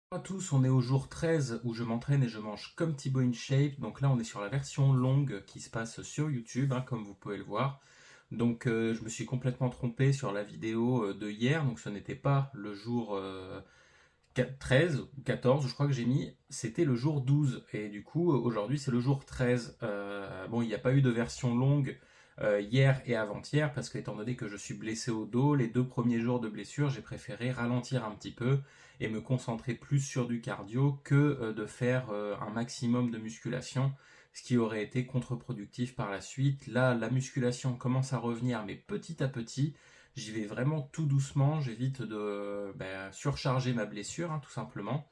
Bonjour à tous, on est au jour 13 où je m'entraîne et je mange comme Thibaut InShape. Donc là, on est sur la version longue qui se passe sur YouTube, hein, comme vous pouvez le voir. Donc je me suis complètement trompé sur la vidéo de hier. Donc ce n'était pas le jour 13 ou 14, je crois que j'ai mis. C'était le jour 12. Et du coup, aujourd'hui, c'est le jour 13. Bon, il n'y a pas eu de version longue hier et avant-hier parce qu'étant donné que je suis blessé au dos, les 2 premiers jours de blessure, j'ai préféré ralentir un petit peu et me concentrer plus sur du cardio que de faire un maximum de musculation, ce qui aurait été contre-productif par la suite. Là, la musculation commence à revenir, mais petit à petit. J'y vais vraiment tout doucement, j'évite de surcharger ma blessure, hein, tout simplement.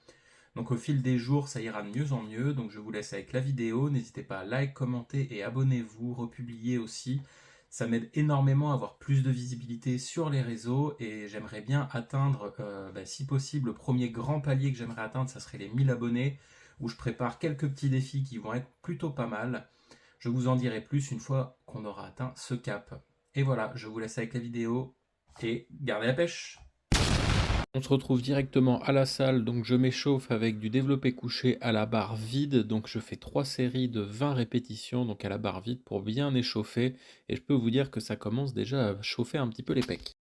Donc au fil des jours, ça ira de mieux en mieux. Donc je vous laisse avec la vidéo. N'hésitez pas à like, commenter et abonnez-vous, republier aussi. Ça m'aide énormément à avoir plus de visibilité sur les réseaux et j'aimerais bien atteindre, si possible, le premier grand palier que j'aimerais atteindre, ça serait les 1000 abonnés, où je prépare quelques petits défis qui vont être plutôt pas mal. Je vous en dirai plus une fois qu'on aura atteint ce cap. Et voilà, je vous laisse avec la vidéo et gardez la pêche. On se retrouve directement à la salle, donc je m'échauffe avec du développé couché à la barre vide, donc je fais 3 séries de 20 répétitions, donc à la barre vide pour bien échauffer, et je peux vous dire que ça commence déjà à chauffer un petit peu les pecs.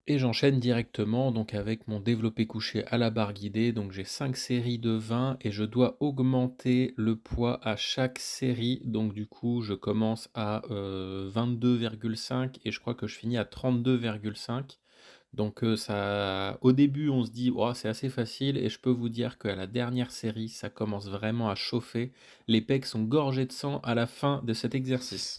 Et j'enchaîne directement donc avec mon développé couché à la barre guidée, donc j'ai 5 séries de 20 et je dois augmenter le poids à chaque série, donc du coup je commence à 22,5 et je crois que je finis à 32,5. Donc ça, au début on se dit oh, c'est assez facile et je peux vous dire qu'à la dernière série ça commence vraiment à chauffer, les pecs sont gorgés de sang à la fin de cet exercice.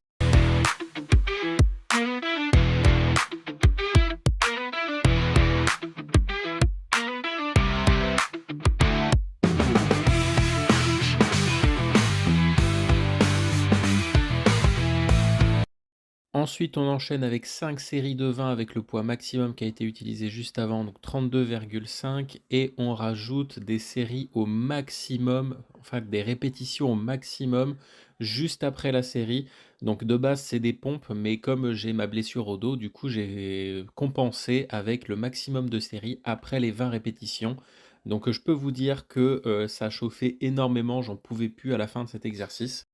Ensuite, on enchaîne avec 5 séries de 20 avec le poids maximum qui a été utilisé juste avant, donc 32,5, et on rajoute des séries au maximum, enfin des répétitions au maximum juste après la série. Donc de base, c'est des pompes, mais comme j'ai ma blessure au dos, du coup, j'ai compensé avec le maximum de séries après les 20 répétitions. Donc je peux vous dire que ça a chauffé énormément, j'en pouvais plus à la fin de cet exercice.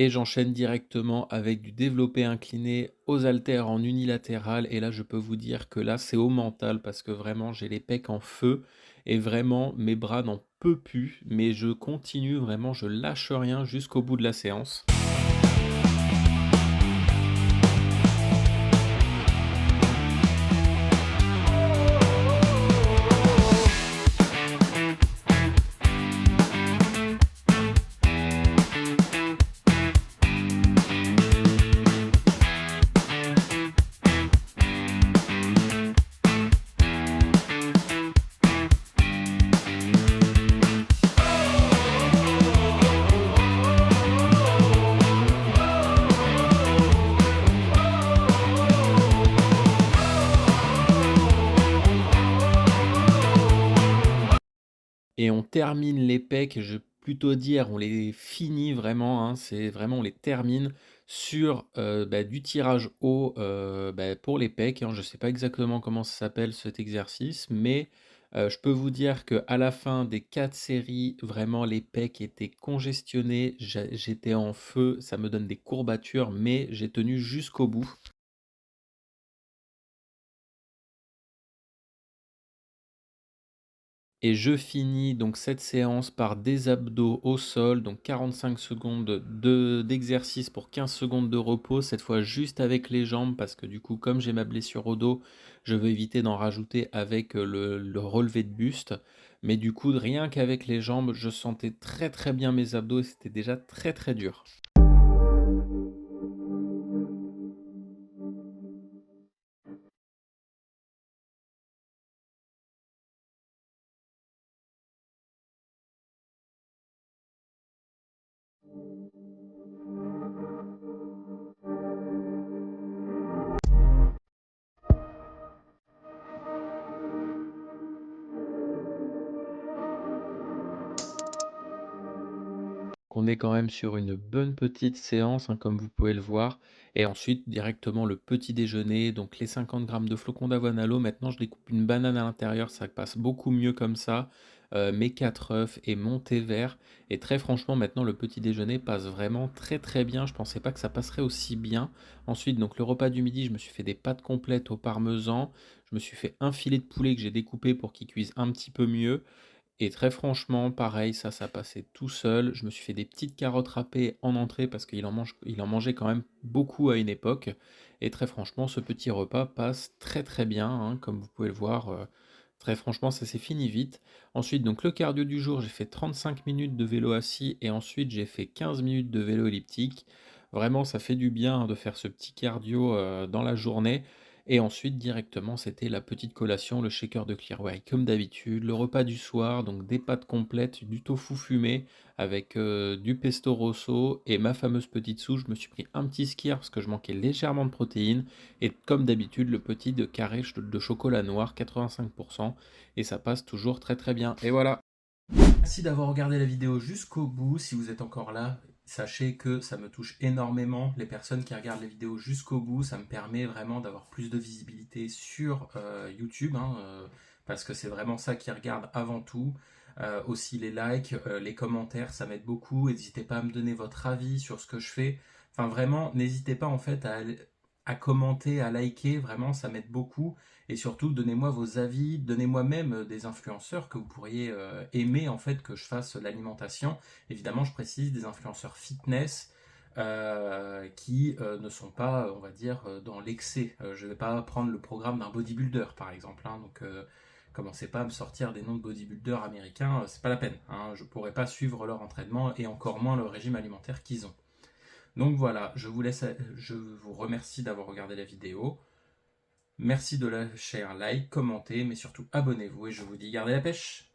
Et j'enchaîne directement avec du développé incliné aux haltères en unilatéral. Et là, je peux vous dire que là, c'est au mental parce que vraiment, j'ai les pecs en feu et vraiment, mes bras n'en peuvent plus. Mais je continue vraiment, je lâche rien jusqu'au bout de la séance. Et on termine les pecs, je vais plutôt dire, on les finit vraiment, hein, c'est vraiment on les termine sur, du tirage haut, pour les pecs, hein. Je ne sais pas exactement comment ça s'appelle cet exercice, mais, je peux vous dire qu'à la fin des 4 séries, vraiment les pecs étaient congestionnés, j'étais en feu, ça me donne des courbatures, mais j'ai tenu jusqu'au bout. Et je finis donc cette séance par des abdos au sol, donc 45 secondes d'exercice pour 15 secondes de repos, cette fois juste avec les jambes, parce que du coup, comme j'ai ma blessure au dos, je veux éviter d'en rajouter avec le relevé de buste. Mais du coup, rien qu'avec les jambes, je sentais très très bien mes abdos et c'était déjà très très dur. On est quand même sur une bonne petite séance, hein, comme vous pouvez le voir. Et ensuite, directement le petit déjeuner, donc les 50 grammes de flocons d'avoine à l'eau. Maintenant, je découpe une banane à l'intérieur, ça passe beaucoup mieux comme ça. Mes 4 œufs et mon thé vert. Et très franchement, maintenant, le petit déjeuner passe vraiment très très bien. Je pensais pas que ça passerait aussi bien. Ensuite, donc le repas du midi, je me suis fait des pâtes complètes au parmesan. Je me suis fait un filet de poulet que j'ai découpé pour qu'il cuise un petit peu mieux. Et très franchement, pareil, ça passait tout seul. Je me suis fait des petites carottes râpées en entrée parce il en mangeait quand même beaucoup à une époque. Et très franchement, ce petit repas passe très très bien, hein, comme vous pouvez le voir. Très franchement, ça s'est fini vite. Ensuite, donc le cardio du jour, j'ai fait 35 minutes de vélo assis et ensuite j'ai fait 15 minutes de vélo elliptique. Vraiment, ça fait du bien, hein, de faire ce petit cardio dans la journée. Et ensuite, directement, c'était la petite collation, le shaker de Clearway, comme d'habitude. Le repas du soir, donc des pâtes complètes, du tofu fumé avec du pesto rosso et ma fameuse petite souche. Je me suis pris un petit skier parce que je manquais légèrement de protéines. Et comme d'habitude, le petit de carré de chocolat noir, 85%. Et ça passe toujours très très bien. Et voilà. Merci d'avoir regardé la vidéo jusqu'au bout. Si vous êtes encore là, sachez que ça me touche énormément. Les personnes qui regardent les vidéos jusqu'au bout, ça me permet vraiment d'avoir plus de visibilité sur YouTube, hein, parce que c'est vraiment ça qui regarde avant tout. Aussi les likes, les commentaires, ça m'aide beaucoup. N'hésitez pas à me donner votre avis sur ce que je fais. Enfin vraiment, n'hésitez pas en fait à commenter, à liker. Vraiment, ça m'aide beaucoup. Et surtout, donnez-moi vos avis, donnez-moi même des influenceurs que vous pourriez aimer en fait que je fasse l'alimentation. Évidemment, je précise des influenceurs fitness qui ne sont pas, on va dire, dans l'excès. Je ne vais pas prendre le programme d'un bodybuilder, par exemple, hein, donc commencez pas à me sortir des noms de bodybuilders américains, c'est pas la peine, hein, je pourrais pas suivre leur entraînement et encore moins le régime alimentaire qu'ils ont. Donc voilà, je vous remercie d'avoir regardé la vidéo. Merci de lâcher un like, commenter, mais surtout abonnez-vous et je vous dis gardez la pêche.